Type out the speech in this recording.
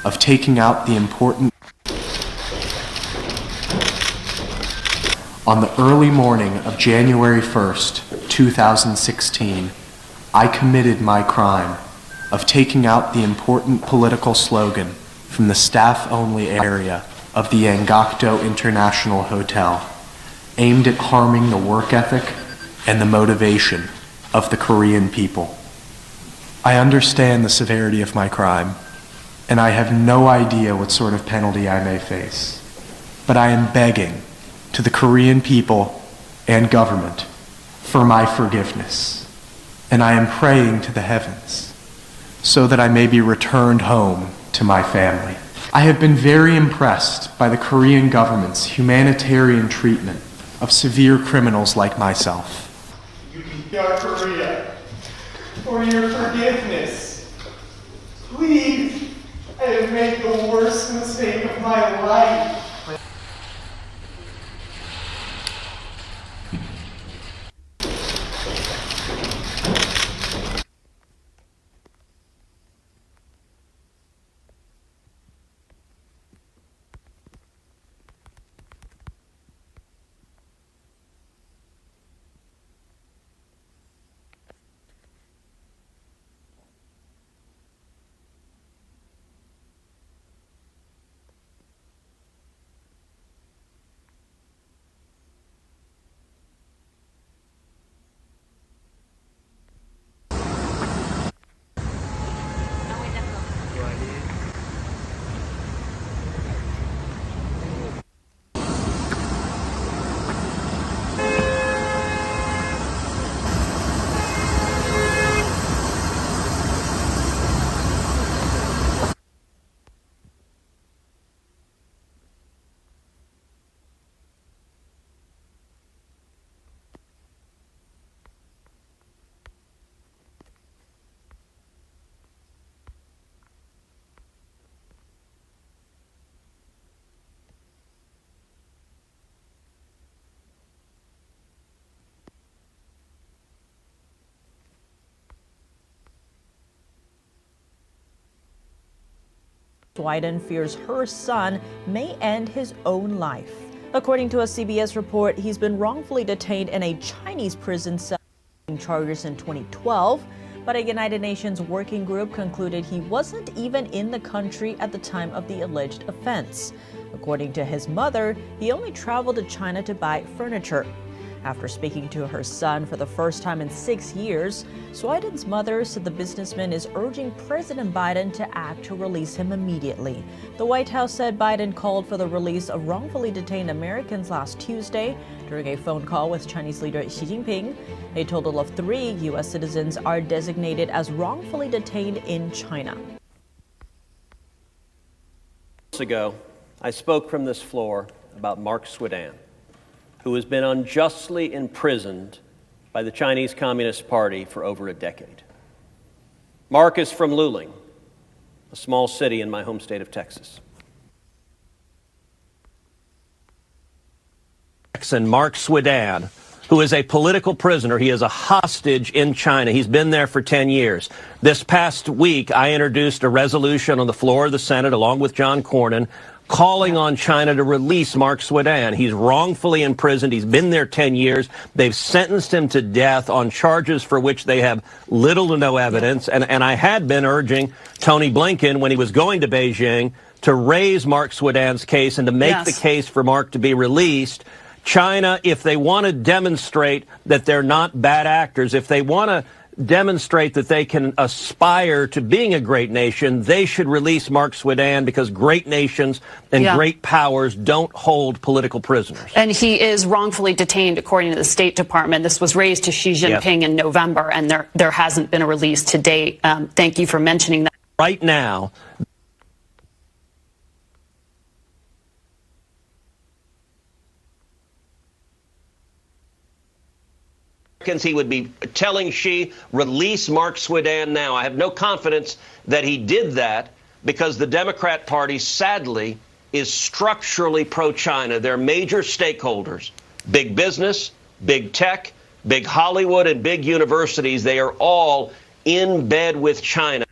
of taking out the important. On the early morning of January 1st, 2016, I committed my crime of taking out the important political slogan from the staff-only area of the Angakdo International Hotel, aimed at harming the work ethic and the motivation of the Korean people. I understand the severity of my crime, and I have no idea what sort of penalty I may face. But I am begging to the Korean people and government for my forgiveness, and I am praying to the heavens so that I may be returned home to my family. I have been very impressed by the Korean government's humanitarian treatment of severe criminals like myself. Your Korea, for your forgiveness. Please, I have made the worst mistake of my life. Biden fears her son may end his own life. According to a CBS report, he's been wrongfully detained in a Chinese prison cell charges in 2012, but a United Nations working group concluded he wasn't even in the country at the time of the alleged offense. According to his mother, he only traveled to China to buy furniture. After speaking to her son for the first time in 6 years, Swiden's mother said the businessman is urging President Biden to act to release him immediately. The White House said Biden called for the release of wrongfully detained Americans last Tuesday during a phone call with Chinese leader Xi Jinping. A total of 3 U.S. citizens are designated as wrongfully detained in China. Months ago, I spoke from this floor about Mark Swidan, who has been unjustly imprisoned by the Chinese Communist Party for over a decade. Mark is from Luling, a small city in my home state of Texas. And Mark Swidan, who is a political prisoner. He is a hostage in China. He's been there for 10 years. This past week, I introduced a resolution on the floor of the Senate, along with John Cornyn, calling on China to release Mark Swidan. He's wrongfully imprisoned. He's been there 10 years. They've sentenced him to death on charges for which they have little to no evidence. And I had been urging Tony Blinken, when he was going to Beijing, to raise Mark Swidan's case and to make the case for Mark to be released. China, if they want to demonstrate that they're not bad actors, if they want to demonstrate that they can aspire to being a great nation, they should release Mark Swidan, because great nations and great powers don't hold political prisoners. And he is wrongfully detained, according to the State Department. This was raised to Xi Jinping in November, and there hasn't been a release to date. Thank you for mentioning that. Right now, he would be telling Xi, release Mark Swidan now. I have no confidence that he did that, because the Democrat Party, sadly, is structurally pro-China. Their major stakeholders, big business, big tech, big Hollywood, and big universities, they are all in bed with China.